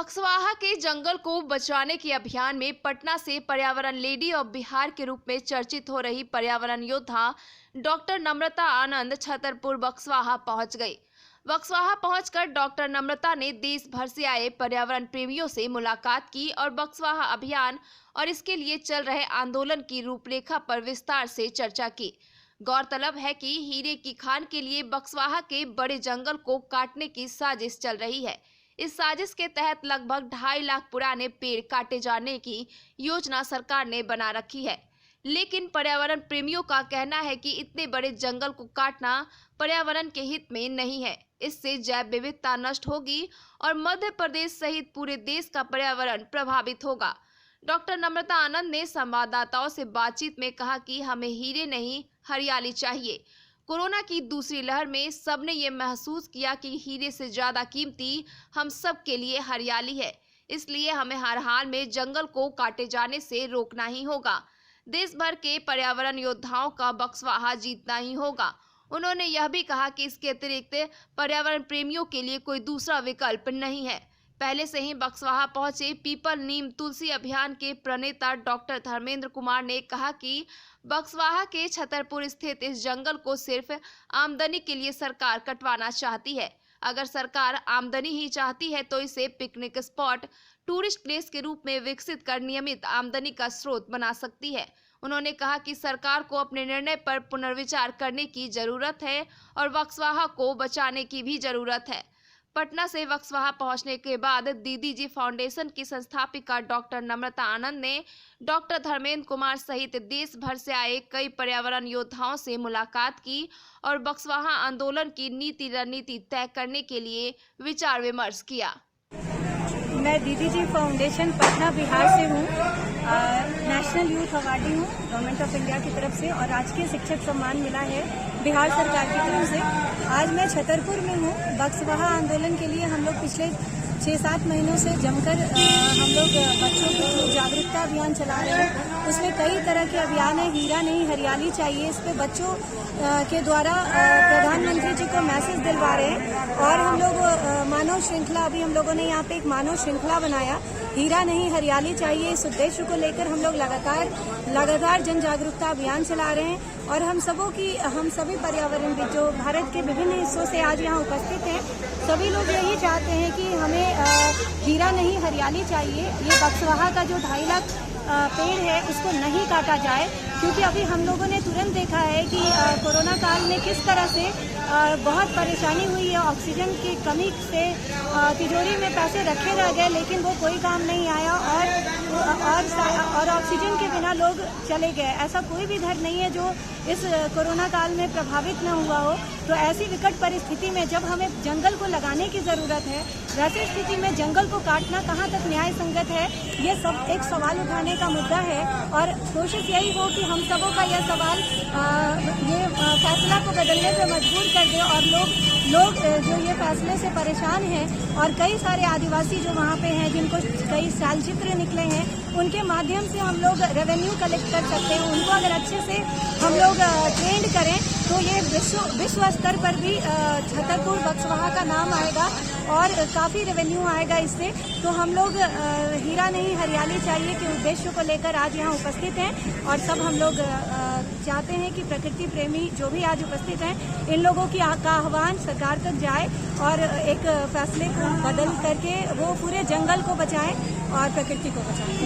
बक्सवाहा के जंगल को बचाने के अभियान में पटना से पर्यावरण लेडी ऑफ बिहार के रूप में चर्चित हो रही पर्यावरण योद्धा डॉक्टर नम्रता आनंद छतरपुर बक्सवाहा पहुंच गई। बक्सवाहा पहुंचकर डॉक्टर नम्रता ने देश भर से आए पर्यावरण प्रेमियों से मुलाकात की और बक्सवाहा अभियान और इसके लिए चल रहे आंदोलन की रूपरेखा पर विस्तार से चर्चा की। गौरतलब है कि हीरे की खान के लिए बक्सवाहा के बड़े जंगल को काटने की साजिश चल रही है। इस साजिश के तहत लगभग 2.5 लाख पुराने पेड़ काटे जाने की योजना सरकार ने बना रखी है, लेकिन पर्यावरण प्रेमियों का कहना है कि इतने बड़े जंगल को काटना पर्यावरण के हित में नहीं है। इससे जैव विविधता नष्ट होगी और मध्य प्रदेश सहित पूरे देश का पर्यावरण प्रभावित होगा। डॉक्टर नम्रता आनंद ने संवाददाताओं से बातचीत में कहा कि हमें हीरे नहीं, हरियाली चाहिए। कोरोना की दूसरी लहर में सबने ये महसूस किया कि हीरे से ज्यादा कीमती हम सब के लिए हरियाली है, इसलिए हमें हर हाल में जंगल को काटे जाने से रोकना ही होगा। देश भर के पर्यावरण योद्धाओं का बक्सवाहा जीतना ही होगा। उन्होंने यह भी कहा कि इसके अतिरिक्त पर्यावरण प्रेमियों के लिए कोई दूसरा विकल्प नहीं है। पहले से ही बक्सवाहा पहुंचे पीपल नीम तुलसी अभियान के प्रणेता डॉक्टर धर्मेंद्र कुमार ने कहा कि बक्सवाहा के छतरपुर स्थित इस जंगल को सिर्फ आमदनी के लिए सरकार कटवाना चाहती है। अगर सरकार आमदनी ही चाहती है तो इसे पिकनिक स्पॉट, टूरिस्ट प्लेस के रूप में विकसित कर नियमित आमदनी का स्रोत बना सकती है। उन्होंने कहा कि सरकार को अपने निर्णय पर पुनर्विचार करने की जरूरत है और बक्सवाहा को बचाने की भी जरूरत है। पटना से बक्सवाहा पहुंचने के बाद दीदी जी फाउंडेशन की संस्थापिका डॉक्टर नम्रता आनंद ने डॉक्टर धर्मेंद्र कुमार सहित देश भर से आए कई पर्यावरण योद्धाओं से मुलाकात की और बक्सवाहा आंदोलन की नीति रणनीति तय करने के लिए विचार विमर्श किया। मैं दीदी जी फाउंडेशन पटना बिहार से हूँ। नेशनल यूथ अवार्डी हूँ गवर्नमेंट ऑफ इंडिया की तरफ से और राजकीय शिक्षक सम्मान मिला है बिहार सरकार की तरफ से। आज मैं छतरपुर में हूँ। बक्सवाहा आंदोलन के लिए हम लोग पिछले 6-7 महीनों से जमकर हम लोग बच्चों को जो जागरूकता अभियान चला रहे हैं, उसमें कई तरह के अभियान है। हीरा नहीं हरियाली चाहिए, इस पे बच्चों के द्वारा प्रधानमंत्री जी को मैसेज दिलवा रहे हैं और हम लोग मानव श्रृंखला, अभी हम लोगों ने यहाँ पे एक मानव श्रृंखला बनाया, हीरा नहीं हरियाली चाहिए। इस उद्देश्य को लेकर हम लोग लगातार जन जागरूकता अभियान चला रहे हैं और हम सभी पर्यावरणविद जो भारत के विभिन्न हिस्सों से आज यहाँ उपस्थित हैं, सभी लोग यही चाहते हैं कि हमें हीरा नहीं हरियाली चाहिए। ये बक्सवाहा का जो 2.5 लाख पेड़ है उसको नहीं काटा जाए, क्योंकि अभी हम लोगों ने तुरंत देखा है कि कोरोना काल में किस तरह से बहुत परेशानी हुई है। ऑक्सीजन की कमी से तिजोरी में पैसे रखे रह गए, लेकिन वो कोई काम नहीं आया और ऑक्सीजन के बिना लोग चले गए। ऐसा कोई भी घर नहीं है जो इस कोरोना काल में प्रभावित न हुआ हो। तो ऐसी विकट परिस्थिति में जब हमें जंगल को लगाने की ज़रूरत है, वैसी स्थिति में जंगल को काटना कहाँ तक न्याय संगत है, ये सब एक सवाल उठाने का मुद्दा है। और कोशिश यही हो कि हम सबों का यह सवाल ये फैसला को बदलने पर मजबूर कर दे और लोग जो ये फैसले से परेशान हैं और कई सारे आदिवासी जो वहाँ पे हैं, जिनको कई सालचित्र निकले हैं, उनके माध्यम से हम लोग रेवेन्यू कलेक्ट कर सकते हैं। उनको अगर अच्छे से हम लोग ट्रेंड करें तो ये विश्व स्तर पर भी छतरपुर बक्सवाहा का नाम आएगा और काफ़ी रेवेन्यू आएगा इससे। तो हम लोग हीरा नहीं हरियाली चाहिए के उद्देश्य को लेकर आज यहाँ उपस्थित हैं और सब हम लोग चाहते हैं कि प्रकृति प्रेमी जो भी आज उपस्थित हैं, इन लोगों की का आह्वान सरकार तक जाए और एक फैसले को बदल करके वो पूरे जंगल को बचाएं और प्रकृति को बचाएं।